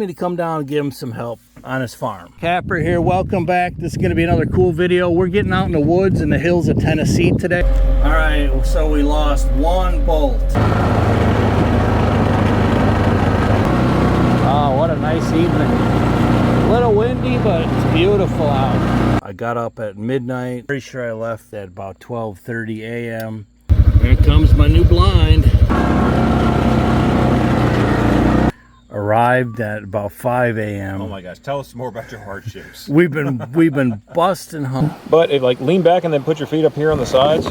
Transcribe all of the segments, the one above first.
me to come down and give him some help on his farm. Kapper here, welcome back. This is going to be another cool video. We're getting out in the woods in the hills of Tennessee today. All right, so we lost one bolt. Oh, what a nice evening. A little windy, but it's beautiful out. I got up at midnight. Pretty sure I left at about 12:30 a.m. Here comes my new blind. Arrived at about 5 a.m. Oh my gosh, tell us more about your hardships. We've been busting home. But if, like, lean back and then put your feet up here on the sides.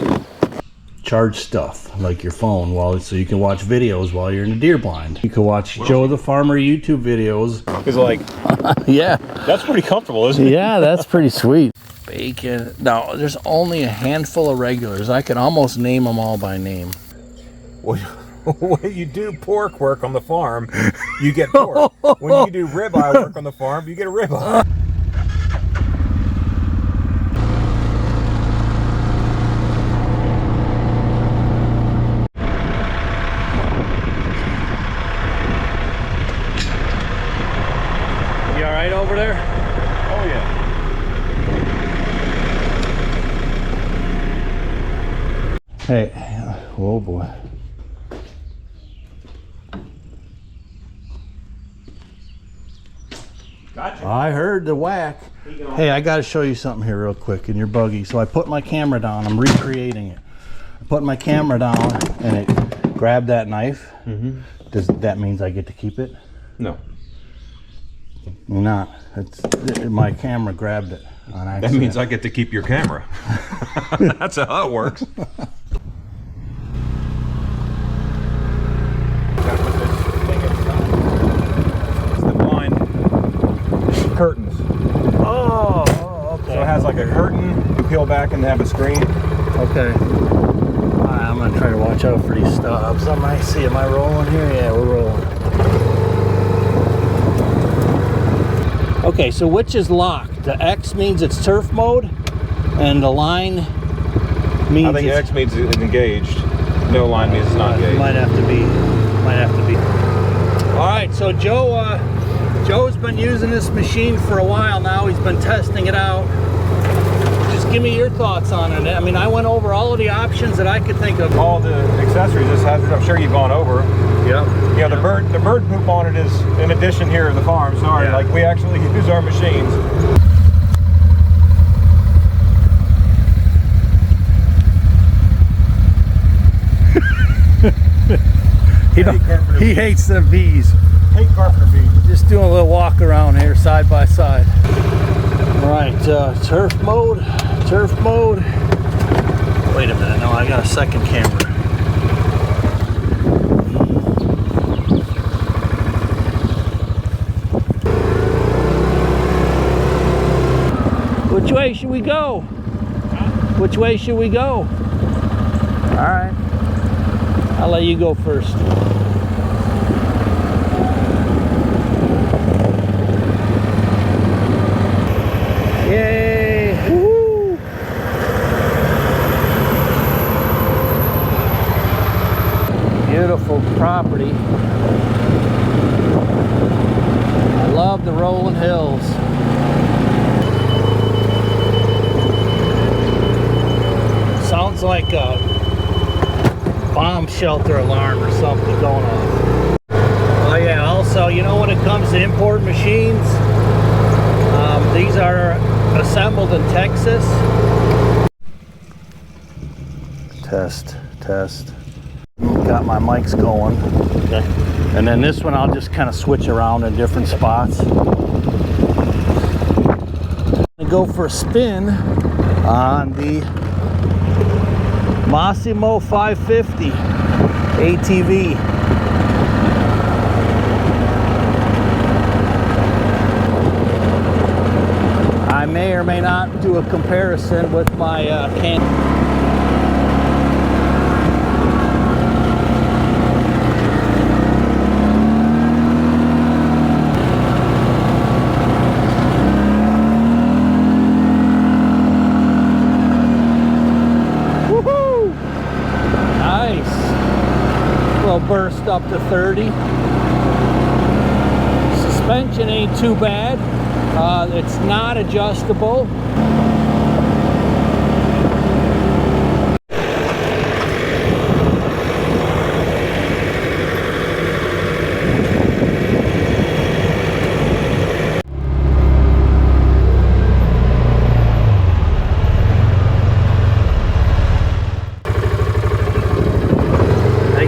Charge stuff like your phone so you can watch videos while you're in a deer blind. You can watch Joe the Farmer YouTube videos. Because, like, yeah, that's pretty comfortable, isn't it? yeah, that's pretty sweet. Bacon. Now, there's only a handful of regulars. I can almost name them all by name. When you do pork work on the farm, you get pork. When you do ribeye work on the farm, you get a ribeye. You all right over there? Oh yeah. Hey, oh boy. Gotcha. I heard the whack. Hey, I got to show you something here real quick in your buggy. So I put my camera down. I'm recreating it. I put my camera down and it grabbed that knife. Mm-hmm. Does that means I get to keep it? No. Not. My camera grabbed it on accident. That means I get to keep your camera. That's how it works. Curtains. Oh, okay. So it has like a curtain, you peel back and have a screen. Okay. Alright, I'm gonna try to watch out for these stubs. I might see, am I rolling here? Yeah, we're rolling. Okay, so which is locked? The X means it's turf mode, and the line means I think X means it's engaged. No line means it's not engaged. Might have to be. Alright, so Joe's been using this machine for a while now. He's been testing it out. Just give me your thoughts on it. I mean, I went over all of the options that I could think of. All the accessories, I'm sure you've gone over. Yeah. Yeah, the bird poop on it is in addition here at the farm. Sorry, yeah. Like we actually use our machines. He hates the bees. Hate carpenter bees. Just doing a little walk around here side by side. All right, turf mode. Wait a minute, no, I got a second camera. Which way should we go? Which way should we go? All right, I'll let you go first. Yay! Woo! Beautiful property. I love the rolling hills. Sounds like a bomb shelter alarm or something going on. Oh yeah, also, you know, when it comes to import machines, these are assembled in Texas. Test. Got my mics going. Okay. And then this one I'll just kind of switch around in different spots. I go for a spin on the Massimo 550 ATV. I may or may not do a comparison with my can. Woohoo! Nice. Little burst up to 30. suspension ain't too bad. It's not adjustable.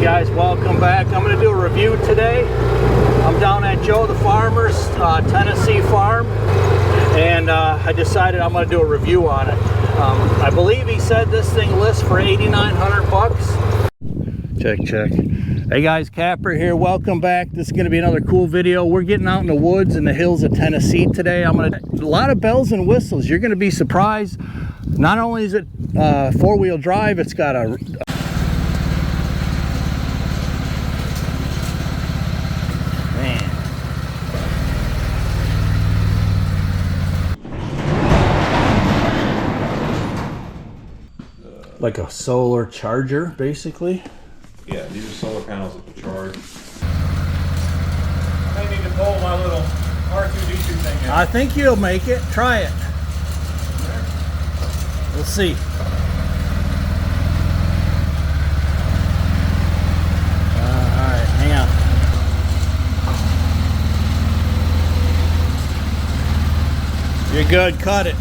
Guys, welcome back. I'm going to do a review today. I'm down at Joe the Farmer's Tennessee farm, and I decided I'm going to do a review on it. I believe he said this thing lists for 8,900 bucks. Check. Hey guys, Kapper here. Welcome back. This is going to be another cool video. We're getting out in the woods in the hills of Tennessee today. A lot of bells and whistles. You're going to be surprised. Not only is it four-wheel drive, it's got a like a solar charger, basically. Yeah, these are solar panels that will charge. I may need to pull my little R2D2 thing out. I think you'll make it. Try it. We'll see. Alright, hang on. You're good, cut it.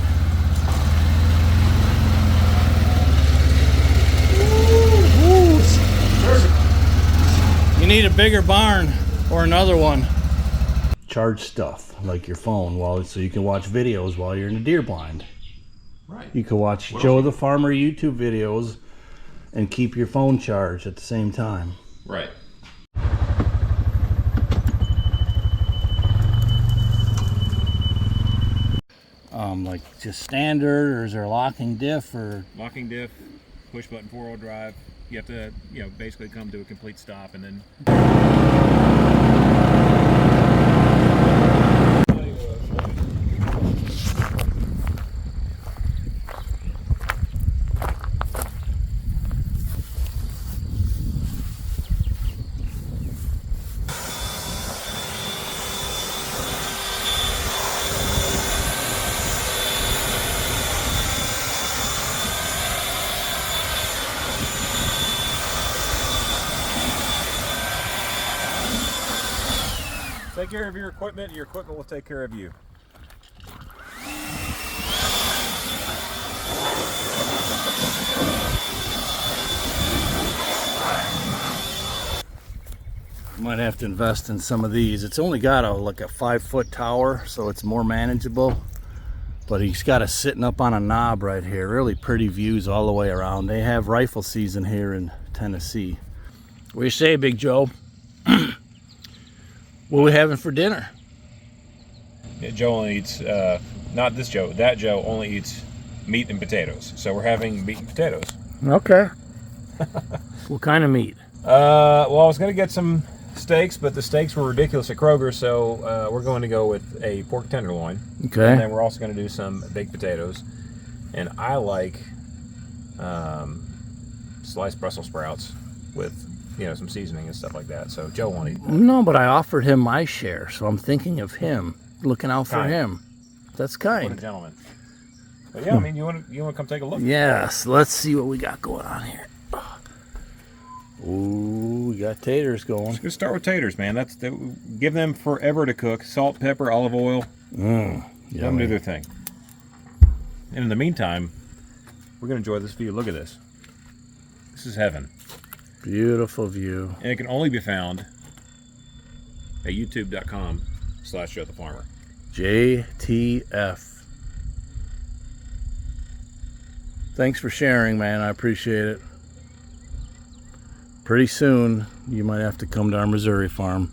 You need a bigger barn or another one. Charge stuff like your phone so you can watch videos while you're in a deer blind. Right. You can watch Joe the Farmer YouTube videos and keep your phone charged at the same time. Right. Like just standard, or is there a locking diff or? Locking diff, push button 4-wheel drive. You have to, basically come to a complete stop and then. Take care of your equipment will take care of you. Might have to invest in some of these. It's only got like a 5-foot tower, so it's more manageable. But he's got it sitting up on a knob right here. Really pretty views all the way around. They have rifle season here in Tennessee. What do you say, Big Joe? What are we having for dinner? Yeah, Joe only eats, not this Joe, that Joe only eats meat and potatoes. So we're having meat and potatoes. Okay. What kind of meat? Well, I was going to get some steaks, but the steaks were ridiculous at Kroger, so we're going to go with a pork tenderloin. Okay. And then we're also going to do some baked potatoes. And I like sliced Brussels sprouts with some seasoning and stuff like that. So Joe won't eat that. No, but I offered him my share, so I'm thinking of him, looking out for Kind. him. That's What a kind. gentleman. But yeah, I mean, you want to come take a look? Yes, let's see what we got going on here. Ooh, we got taters going. Let's start with taters, man. Give them forever to cook. Salt, pepper, olive oil. Let them do their thing. And in the meantime, we're going to enjoy this view. Look at this. This is heaven. Beautiful view. And it can only be found at youtube.com/Joe the Farmer. JTF. Thanks for sharing, man. I appreciate it. Pretty soon, you might have to come to our Missouri farm.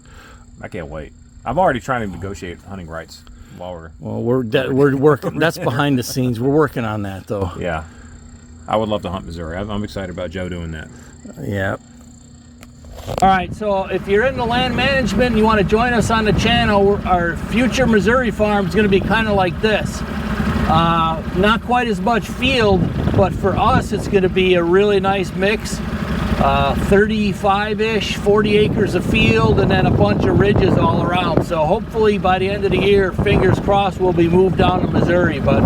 I can't wait. I'm already trying to negotiate hunting rights while we're... Well, we're working. That's behind the scenes. We're working on that, though. Yeah. I would love to hunt Missouri. I'm excited about Joe doing that. Yeah. All right, so if you're into land management and you want to join us on the channel, our future Missouri farm is going to be kind of like this. Not quite as much field, but for us, it's going to be a really nice mix. 35-ish, 40 acres of field, and then a bunch of ridges all around. So hopefully by the end of the year, fingers crossed, we'll be moved down to Missouri. But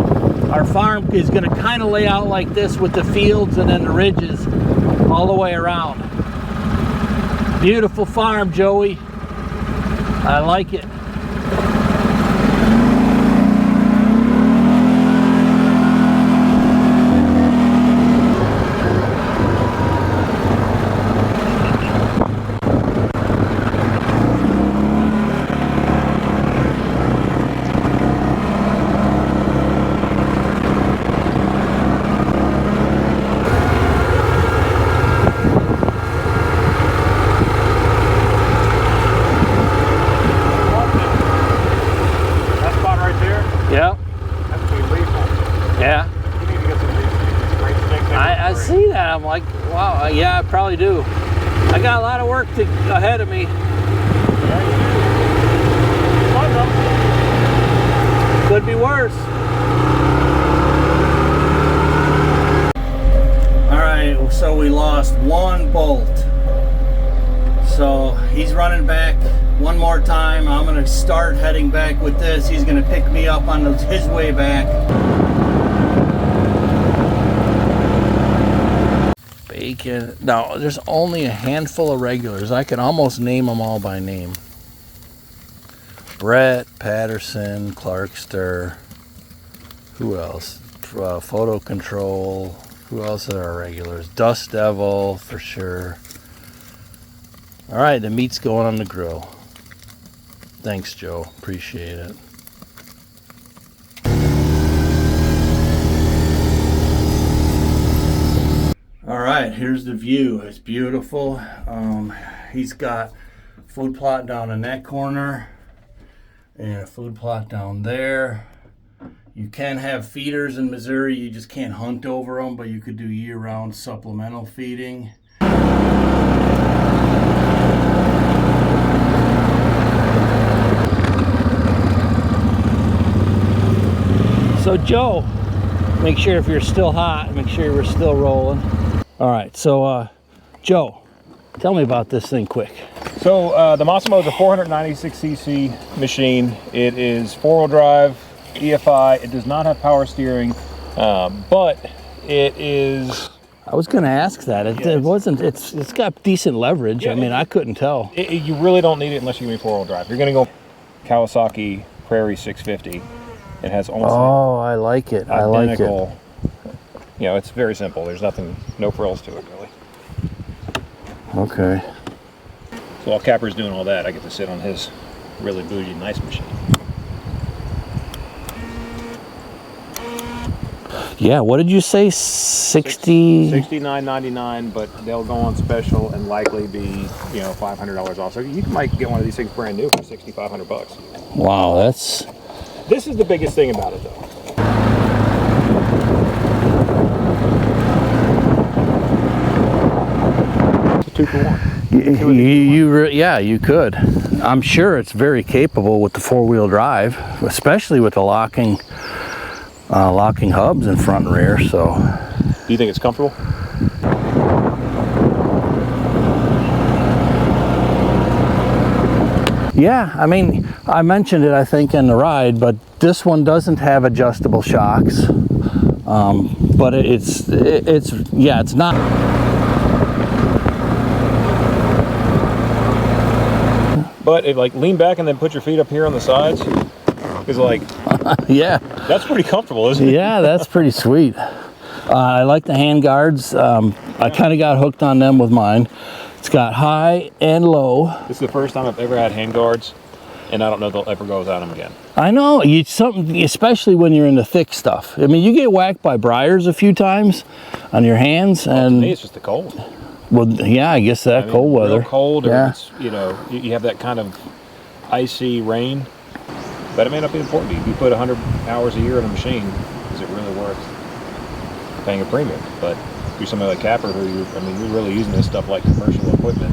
our farm is going to kind of lay out like this with the fields and then the ridges all the way around. Beautiful farm, Joey. I like it. Yep. That's pretty lethal. Yeah. You need to get some of these great sticks. I see that. I'm like, wow. Yeah, I probably do. I got a lot of work ahead of me. Yeah, you do. Fun though. Could be worse. All right. So we lost one bolt. So he's running back one more time. I'm gonna start heading back with this. He's gonna pick me up on his way back. Bacon. Now, there's only a handful of regulars. I can almost name them all by name. Brett, Patterson, Clarkster. Who else? Photo Control. Who else are our regulars? Dust Devil, for sure. All right, the meat's going on the grill. Thanks, Joe. Appreciate it. All right, here's the view. It's beautiful. He's got food plot down in that corner and a food plot down there. You can have feeders in Missouri. You just can't hunt over them, but you could do year-round supplemental feeding. So Joe, make sure if you're still hot, make sure we're still rolling. All right, so Joe, tell me about this thing quick. So the Massimo is a 496cc machine. It is four-wheel drive, EFI. It does not have power steering, but it is... I was going to ask that. It wasn't. It's got decent leverage. Yeah, I mean, I couldn't tell. You really don't need it unless you're going to be four-wheel drive. You're going to go Kawasaki Prairie 650. It has almost... Oh, I like it. I like it. You know, it's very simple. There's nothing, no frills to it, really. Okay. So while Kapper's doing all that, I get to sit on his really bougie, nice machine. Yeah, what did you say? 60? $69.99, but they'll go on special and likely be, you know, $500 off. So you might get one of these things brand new for $6,500. Wow, that's... This is the biggest thing about it, though. It's a 2-for-1. Yeah, you could. I'm sure it's very capable with the four-wheel drive, especially with the locking hubs in front and rear. So, do you think it's comfortable? Yeah, I mean, I mentioned it, I think, in the ride, but this one doesn't have adjustable shocks. But it's not. But if, like, lean back and then put your feet up here on the sides, is like, yeah, that's pretty comfortable, isn't it? Yeah, that's pretty sweet. I like the hand guards. I kind of got hooked on them with mine. It's got high and low. This is the first time I've ever had hand guards, and I don't know if they'll ever go without them again. I know, especially when you're in the thick stuff. I mean, you get whacked by briars a few times on your hands, and to me, it's just the cold. Well, yeah, I guess that cold weather. Real cold, or yeah. it's, you know, you have that kind of icy rain, but it may not be important to you. If you put 100 hours a year in a machine, is it really worth paying a premium? But you're somebody like Kapper, who you're really using this stuff like commercial equipment.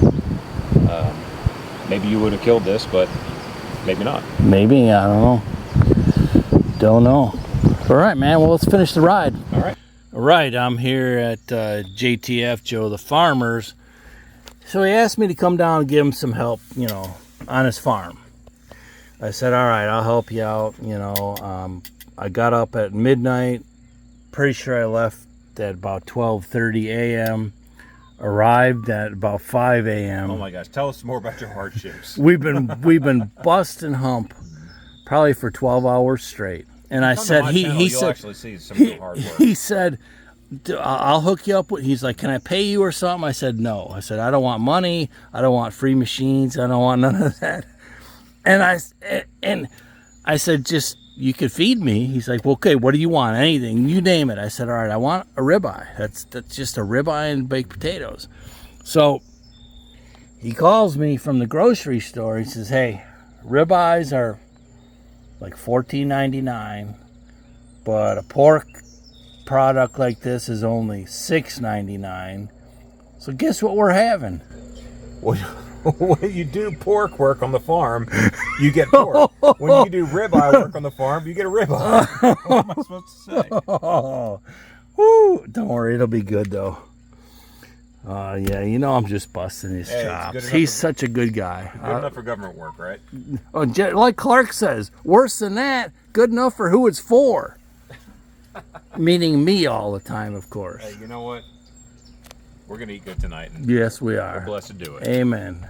Maybe you would have killed this, but maybe not. Maybe, I don't know. Don't know. All right, man. Well, let's finish the ride. All right. All right, I'm here at JTF Joe the Farmer's. So he asked me to come down and give him some help, you know, on his farm. I said, all right, I'll help you out. You know, I got up at midnight. Pretty sure I left at about 12:30 a.m. Arrived at about 5 a.m. Oh my gosh! Tell us more about your hardships. We've been busting hump probably for 12 hours straight. And I said, he said, actually see some real hard work. He said, I'll hook you up with. He's like, can I pay you or something? I said, no. I said, I don't want money. I don't want free machines. I don't want none of that. And I said, just, you could feed me. He's like, well, okay, what do you want? Anything, you name it. I said, all right, I want a ribeye. That's just a ribeye and baked potatoes. So he calls me from the grocery store. He says, hey, ribeyes are like $14.99, but a pork product like this is only $6.99. So guess what we're having? When you do pork work on the farm, you get pork. When you do ribeye work on the farm, you get a ribeye. What am I supposed to say? Oh, woo. Don't worry, it'll be good though. Yeah, you know I'm just busting his chops. He's such a good guy. Good enough for government work, right? Like Clark says, worse than that, good enough for who it's for. Meaning me all the time, of course. Hey, you know what? We're going to eat good tonight. Yes, we are. We're blessed to do it. Amen.